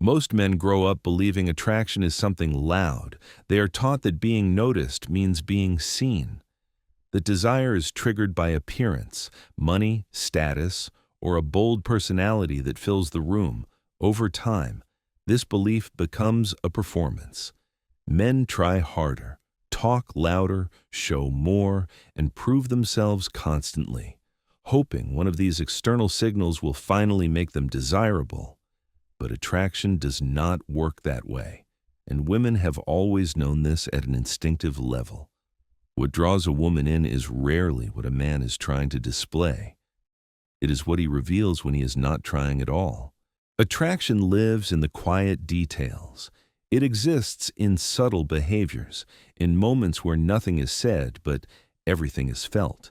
Most men grow up believing attraction is something loud. They are taught that being noticed means being seen. That desire is triggered by appearance, money, status, or a bold personality that fills the room. Over time, this belief becomes a performance. Men try harder, talk louder, show more, and prove themselves constantly, hoping one of these external signals will finally make them desirable. But attraction does not work that way, and women have always known this at an instinctive level. What draws a woman in is rarely what a man is trying to display. It is what he reveals when he is not trying at all. Attraction lives in the quiet details. It exists in subtle behaviors, in moments where nothing is said, but everything is felt.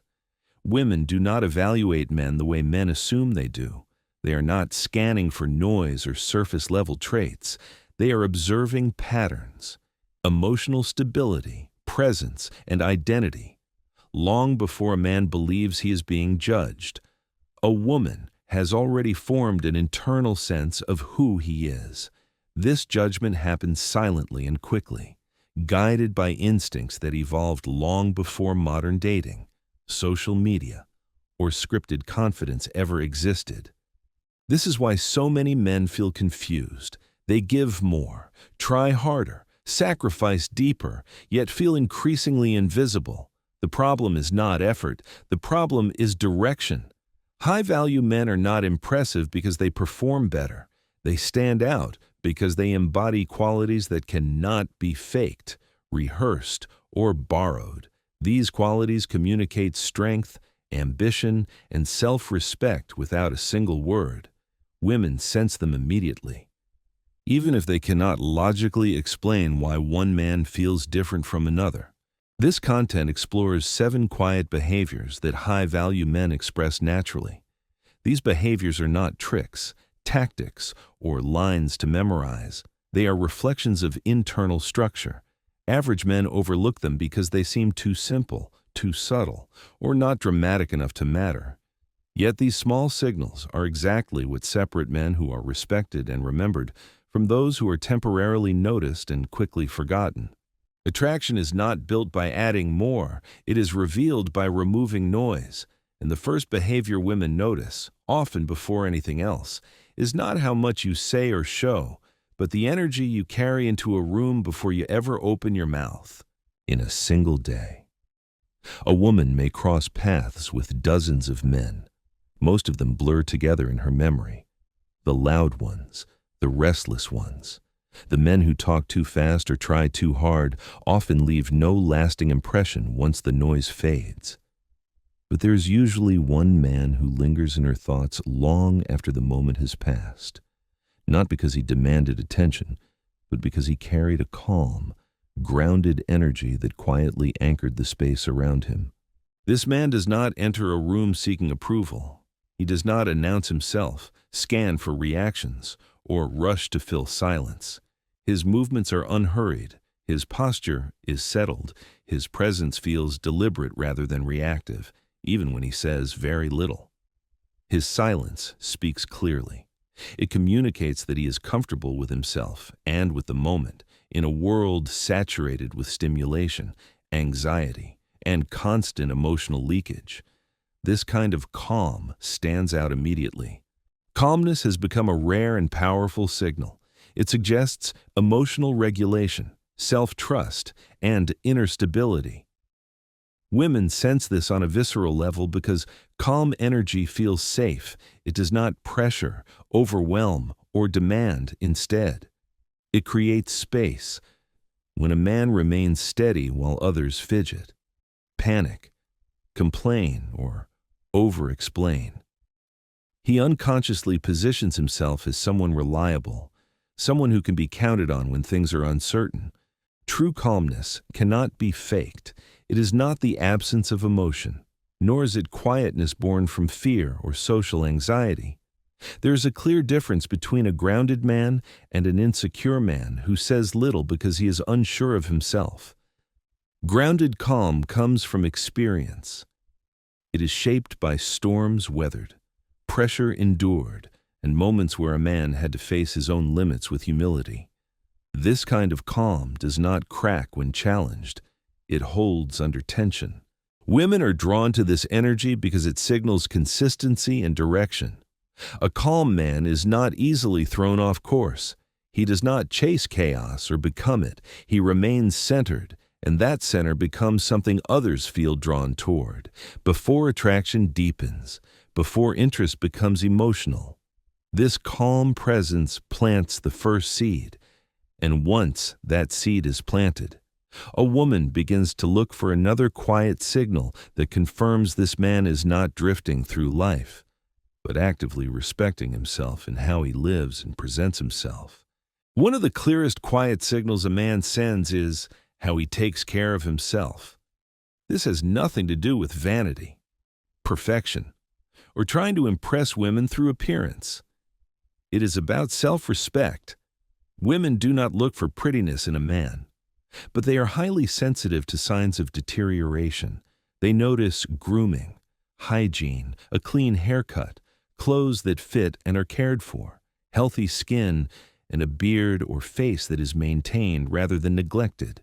Women do not evaluate men the way men assume they do. They are not scanning for noise or surface-level traits. They are observing patterns, emotional stability, presence, and identity. Long before a man believes he is being judged, a woman has already formed an internal sense of who he is. This judgment happens silently and quickly, guided by instincts that evolved long before modern dating, social media, or scripted confidence ever existed. This is why so many men feel confused. They give more, try harder, sacrifice deeper, yet feel increasingly invisible. The problem is not effort. The problem is direction. High-value men are not impressive because they perform better. They stand out because they embody qualities that cannot be faked, rehearsed, or borrowed. These qualities communicate strength, ambition, and self-respect without a single word. Women sense them immediately, even if they cannot logically explain why one man feels different from another. This content explores 7 quiet behaviors that high-value men express naturally. These behaviors are not tricks, tactics, or lines to memorize. They are reflections of internal structure. Average men overlook them because they seem too simple, too subtle, or not dramatic enough to matter. Yet these small signals are exactly what separate men who are respected and remembered from those who are temporarily noticed and quickly forgotten. Attraction is not built by adding more, it is revealed by removing noise. And the first behavior women notice, often before anything else, is not how much you say or show, but the energy you carry into a room before you ever open your mouth. In a single day, a woman may cross paths with dozens of men. Most of them blur together in her memory. The loud ones, the restless ones, the men who talk too fast or try too hard often leave no lasting impression once the noise fades. But there is usually one man who lingers in her thoughts long after the moment has passed, not because he demanded attention, but because he carried a calm, grounded energy that quietly anchored the space around him. This man does not enter a room seeking approval. He does not announce himself, scan for reactions, or rush to fill silence. His movements are unhurried, his posture is settled, his presence feels deliberate rather than reactive, even when he says very little. His silence speaks clearly. It communicates that he is comfortable with himself and with the moment, in a world saturated with stimulation, anxiety, and constant emotional leakage. This kind of calm stands out immediately. Calmness has become a rare and powerful signal. It suggests emotional regulation, self-trust, and inner stability. Women sense this on a visceral level because calm energy feels safe. It does not pressure, overwhelm, or demand. Instead, it creates space. When a man remains steady while others fidget, panic, complain, or over-explain, he unconsciously positions himself as someone reliable, someone who can be counted on when things are uncertain. True calmness cannot be faked. It is not the absence of emotion, nor is it quietness born from fear or social anxiety. There is a clear difference between a grounded man and an insecure man who says little because he is unsure of himself. Grounded calm comes from experience. It is shaped by storms weathered, pressure endured, and moments where a man had to face his own limits with humility. This kind of calm does not crack when challenged. It holds under tension. Women are drawn to this energy because it signals consistency and direction. A calm man is not easily thrown off course. He does not chase chaos or become it. He remains centered, and that center becomes something others feel drawn toward. Before attraction deepens, before interest becomes emotional, this calm presence plants the first seed. And once that seed is planted, a woman begins to look for another quiet signal that confirms this man is not drifting through life, but actively respecting himself and how he lives and presents himself. One of the clearest quiet signals a man sends is how he takes care of himself. This has nothing to do with vanity, perfection, or trying to impress women through appearance. It is about self-respect. Women do not look for prettiness in a man, but they are highly sensitive to signs of deterioration. They notice grooming, hygiene, a clean haircut, clothes that fit and are cared for, healthy skin, and a beard or face that is maintained rather than neglected.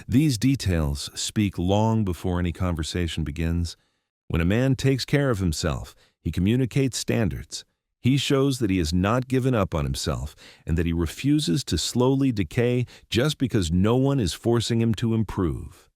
These details speak long before any conversation begins. When a man takes care of himself, he communicates standards. He shows that he has not given up on himself and that he refuses to slowly decay just because no one is forcing him to improve.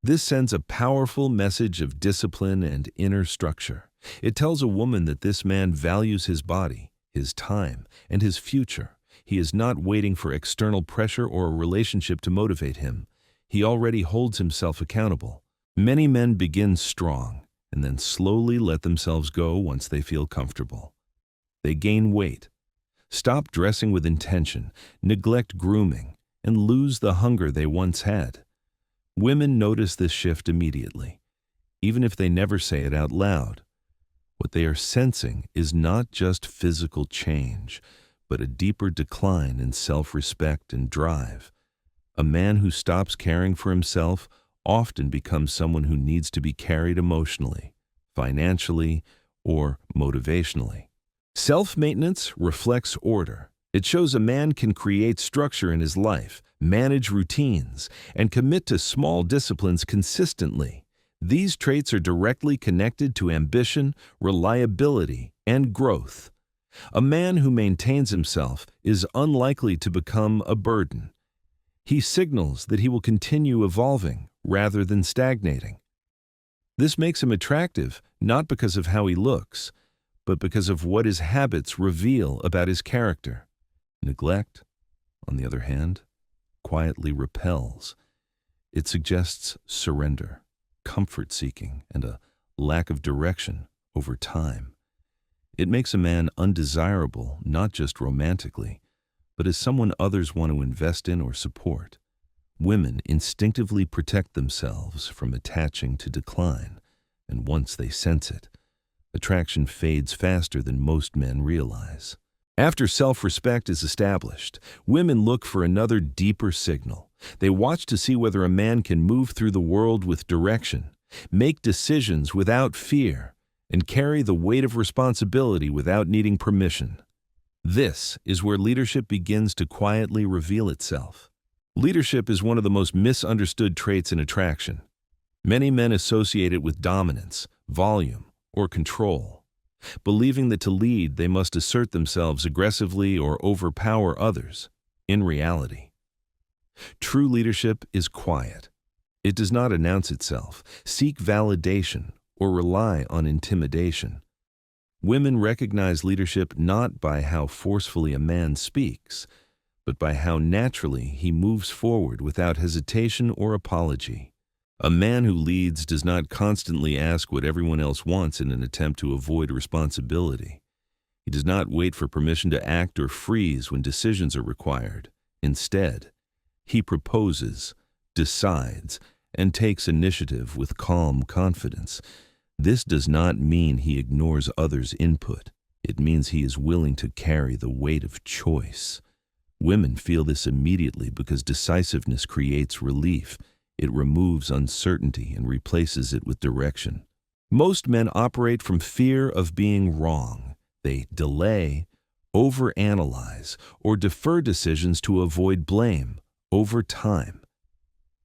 This sends a powerful message of discipline and inner structure. It tells a woman that this man values his body, his time, and his future. He is not waiting for external pressure or a relationship to motivate him. He already holds himself accountable. Many men begin strong and then slowly let themselves go once they feel comfortable. They gain weight, stop dressing with intention, neglect grooming, and lose the hunger they once had. Women notice this shift immediately, even if they never say it out loud. What they are sensing is not just physical change, but a deeper decline in self-respect and drive. A man who stops caring for himself often becomes someone who needs to be carried emotionally, financially, or motivationally. Self-maintenance reflects order. It shows a man can create structure in his life, manage routines, and commit to small disciplines consistently. These traits are directly connected to ambition, reliability, and growth. A man who maintains himself is unlikely to become a burden. He signals that he will continue evolving rather than stagnating. This makes him attractive not because of how he looks, but because of what his habits reveal about his character. Neglect, on the other hand, quietly repels. It suggests surrender, comfort-seeking, and a lack of direction over time. It makes a man undesirable not just romantically, but as someone others want to invest in or support. Women instinctively protect themselves from attaching to decline, and once they sense it, attraction fades faster than most men realize. After self-respect is established, women look for another deeper signal. They watch to see whether a man can move through the world with direction, make decisions without fear, and carry the weight of responsibility without needing permission. This is where leadership begins to quietly reveal itself. Leadership is one of the most misunderstood traits in attraction. Many men associate it with dominance, volume, or control, believing that to lead they must assert themselves aggressively or overpower others. In reality, true leadership is quiet. It does not announce itself, seek validation, or rely on intimidation. Women recognize leadership not by how forcefully a man speaks, but by how naturally he moves forward without hesitation or apology. A man who leads does not constantly ask what everyone else wants in an attempt to avoid responsibility. He does not wait for permission to act or freeze when decisions are required. Instead, he proposes, decides, and takes initiative with calm confidence. This does not mean he ignores others' input. It means he is willing to carry the weight of choice. Women feel this immediately because decisiveness creates relief. It removes uncertainty and replaces it with direction. Most men operate from fear of being wrong. They delay, overanalyze, or defer decisions to avoid blame over time.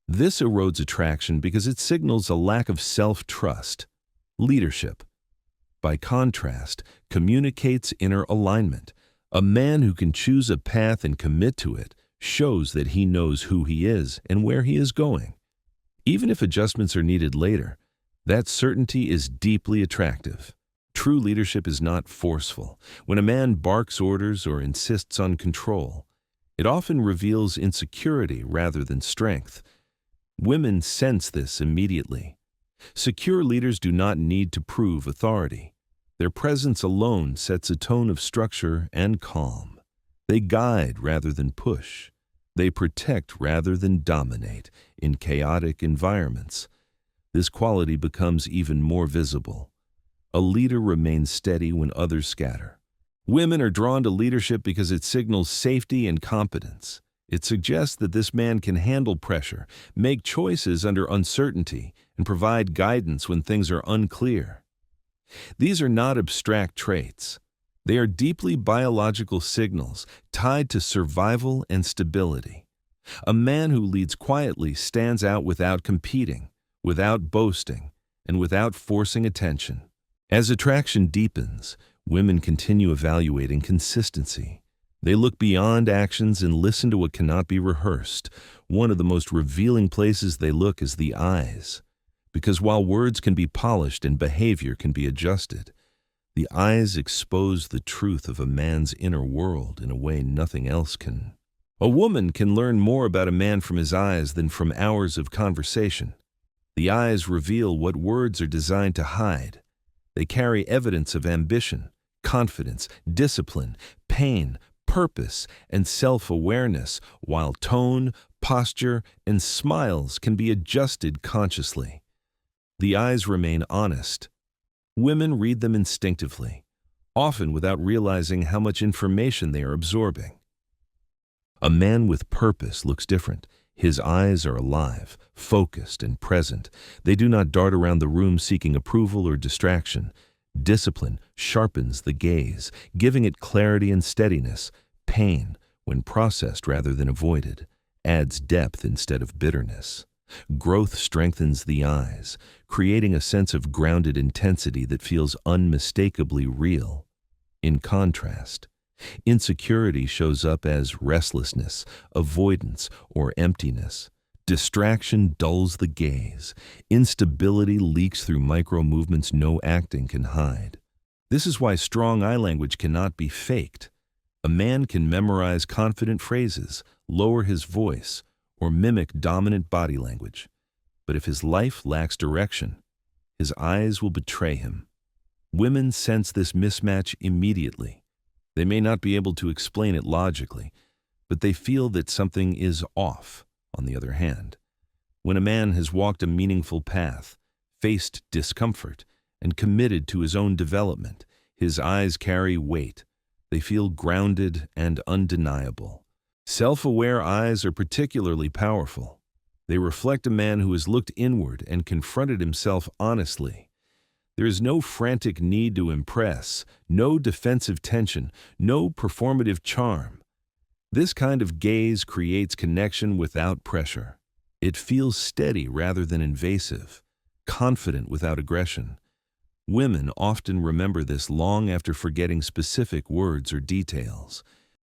This erodes attraction because it signals a lack of self-trust. Leadership, by contrast, communicates inner alignment. A man who can choose a path and commit to it shows that he knows who he is and where he is going. Even if adjustments are needed later, that certainty is deeply attractive. True leadership is not forceful. When a man barks orders or insists on control, it often reveals insecurity rather than strength. Women sense this immediately. Secure leaders do not need to prove authority. Their presence alone sets a tone of structure and calm. They guide rather than push. They protect rather than dominate in chaotic environments. This quality becomes even more visible. A leader remains steady when others scatter. Women are drawn to leadership because it signals safety and competence. It suggests that this man can handle pressure, make choices under uncertainty, and provide guidance when things are unclear. These are not abstract traits. They are deeply biological signals tied to survival and stability. A man who leads quietly stands out without competing, without boasting, and without forcing attention. As attraction deepens, women continue evaluating consistency. They look beyond actions and listen to what cannot be rehearsed. One of the most revealing places they look is the eyes. Because while words can be polished and behavior can be adjusted, the eyes expose the truth of a man's inner world in a way nothing else can. A woman can learn more about a man from his eyes than from hours of conversation. The eyes reveal what words are designed to hide. They carry evidence of ambition, confidence, discipline, pain, purpose, and self-awareness, while tone, posture, and smiles can be adjusted consciously. The eyes remain honest. Women read them instinctively, often without realizing how much information they are absorbing. A man with purpose looks different. His eyes are alive, focused, and present. They do not dart around the room seeking approval or distraction. Discipline sharpens the gaze, giving it clarity and steadiness. Pain, when processed rather than avoided, adds depth instead of bitterness. Growth strengthens the eyes, creating a sense of grounded intensity that feels unmistakably real. In contrast, insecurity shows up as restlessness, avoidance, or emptiness. Distraction dulls the gaze. Instability leaks through micro-movements no acting can hide. This is why strong eye language cannot be faked. A man can memorize confident phrases, lower his voice, or mimic dominant body language. But if his life lacks direction, his eyes will betray him. Women sense this mismatch immediately. They may not be able to explain it logically, but they feel that something is off. On the other hand, when a man has walked a meaningful path, faced discomfort, and committed to his own development, his eyes carry weight. They feel grounded and undeniable. Self-aware eyes are particularly powerful. They reflect a man who has looked inward and confronted himself honestly. There is no frantic need to impress, no defensive tension, no performative charm. This kind of gaze creates connection without pressure. It feels steady rather than invasive, confident without aggression. Women often remember this long after forgetting specific words or details.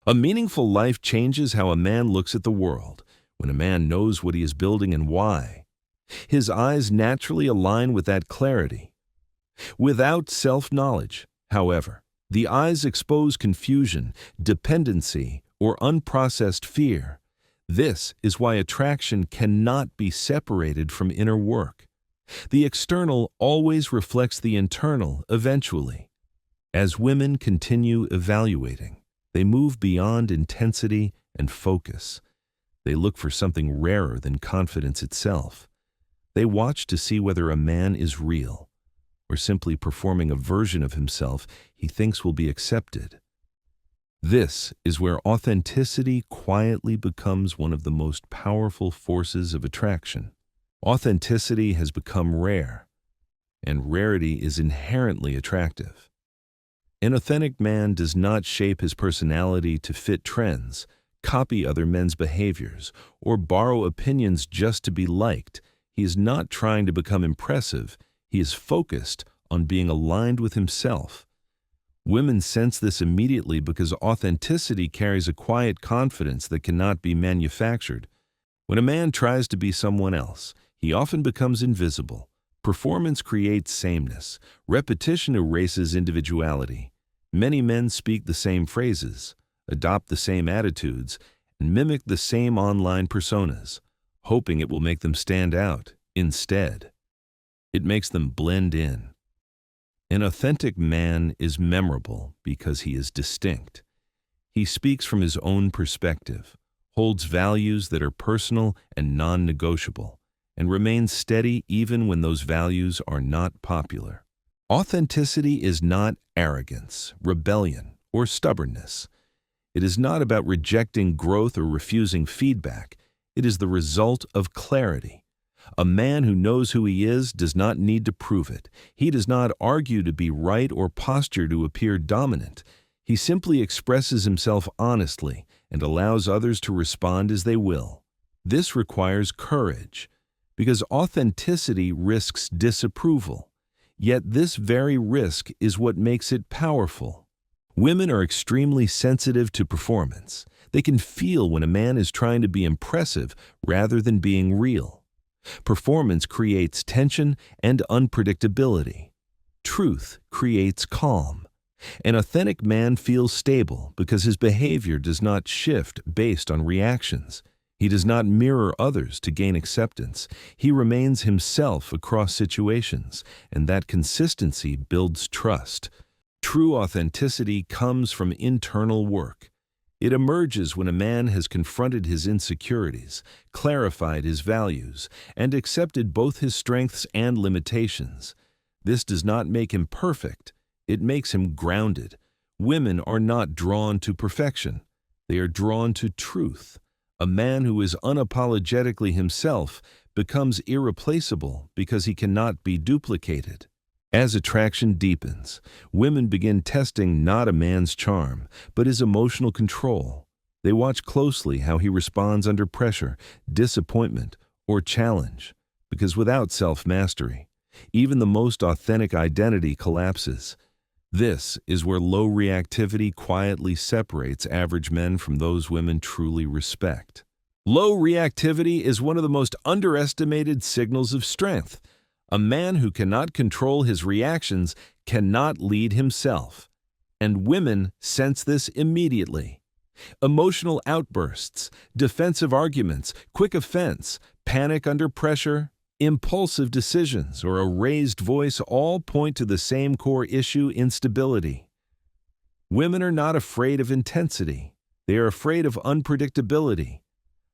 A meaningful life changes how a man looks at the world when a man knows what he is building and why. His eyes naturally align with that clarity. Without self-knowledge, however, the eyes expose confusion, dependency, or unprocessed fear. This is why attraction cannot be separated from inner work. The external always reflects the internal eventually. As women continue evaluating, they move beyond intensity and focus. They look for something rarer than confidence itself. They watch to see whether a man is real, or simply performing a version of himself he thinks will be accepted. This is where authenticity quietly becomes one of the most powerful forces of attraction. Authenticity has become rare, and rarity is inherently attractive. An authentic man does not shape his personality to fit trends, copy other men's behaviors, or borrow opinions just to be liked. He is not trying to become impressive. He is focused on being aligned with himself. Women sense this immediately because authenticity carries a quiet confidence that cannot be manufactured. When a man tries to be someone else, he often becomes invisible. Performance creates sameness. Repetition erases individuality. Many men speak the same phrases, adopt the same attitudes, and mimic the same online personas, hoping it will make them stand out. Instead, it makes them blend in. An authentic man is memorable because he is distinct. He speaks from his own perspective, holds values that are personal and non-negotiable, and remains steady even when those values are not popular. Authenticity is not arrogance, rebellion, or stubbornness. It is not about rejecting growth or refusing feedback. It is the result of clarity. A man who knows who he is does not need to prove it. He does not argue to be right or posture to appear dominant. He simply expresses himself honestly and allows others to respond as they will. This requires courage, because authenticity risks disapproval. Yet this very risk is what makes it powerful. Women are extremely sensitive to performance. They can feel when a man is trying to be impressive rather than being real. Performance creates tension and unpredictability. Truth creates calm. An authentic man feels stable because his behavior does not shift based on reactions. He does not mirror others to gain acceptance. He remains himself across situations, and that consistency builds trust. True authenticity comes from internal work. It emerges when a man has confronted his insecurities, clarified his values, and accepted both his strengths and limitations. This does not make him perfect. It makes him grounded. Women are not drawn to perfection. They are drawn to truth. A man who is unapologetically himself becomes irreplaceable because he cannot be duplicated. As attraction deepens, women begin testing not a man's charm, but his emotional control. They watch closely how he responds under pressure, disappointment, or challenge, because without self-mastery, even the most authentic identity collapses. This is where low reactivity quietly separates average men from those women truly respect. Low reactivity is one of the most underestimated signals of strength. A man who cannot control his reactions cannot lead himself. And women sense this immediately. Emotional outbursts, defensive arguments, quick offense, panic under pressure, impulsive decisions, or a raised voice all point to the same core issue: instability. Women are not afraid of intensity. They are afraid of unpredictability.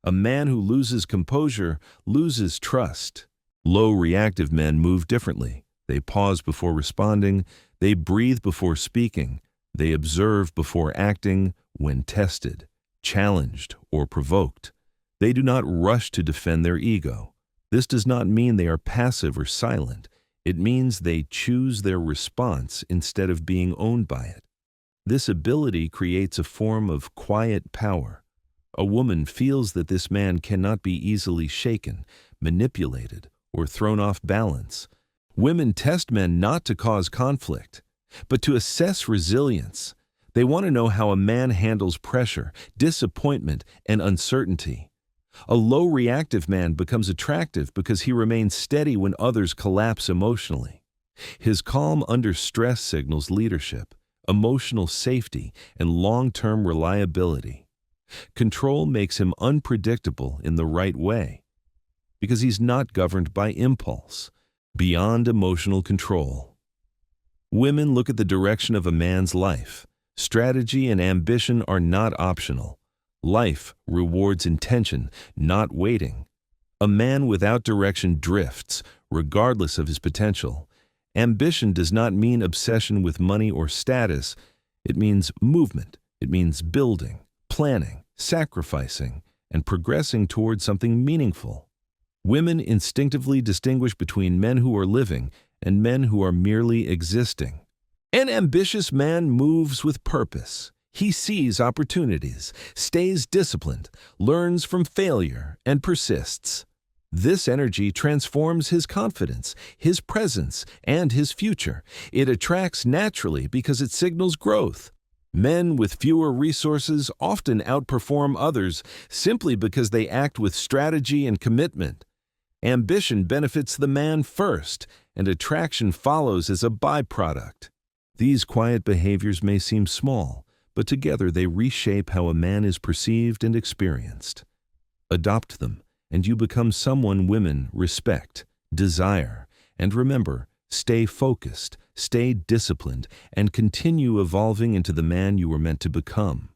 A man who loses composure loses trust. Low reactive men move differently. They pause before responding. They breathe before speaking. They observe before acting when tested, challenged, or provoked. They do not rush to defend their ego. This does not mean they are passive or silent. It means they choose their response instead of being owned by it. This ability creates a form of quiet power. A woman feels that this man cannot be easily shaken, manipulated, or thrown off balance. Women test men not to cause conflict, but to assess resilience. They want to know how a man handles pressure, disappointment, and uncertainty. A low-reactive man becomes attractive because he remains steady when others collapse emotionally. His calm under stress signals leadership, emotional safety, and long-term reliability. Control makes him unpredictable in the right way, because he's not governed by impulse. Beyond emotional control, women look at the direction of a man's life. Strategy and ambition are not optional. Life rewards intention, not waiting. A man without direction drifts, regardless of his potential. Ambition does not mean obsession with money or status. It means movement. It means building, planning, sacrificing, and progressing towards something meaningful. Women instinctively distinguish between men who are living and men who are merely existing. An ambitious man moves with purpose. He sees opportunities, stays disciplined, learns from failure, and persists. This energy transforms his confidence, his presence, and his future. It attracts naturally because it signals growth. Men with fewer resources often outperform others simply because they act with strategy and commitment. Ambition benefits the man first, and attraction follows as a byproduct. These quiet behaviors may seem small, but together they reshape how a man is perceived and experienced. Adopt them, and you become someone women respect, desire, and remember, stay focused, stay disciplined, and continue evolving into the man you were meant to become.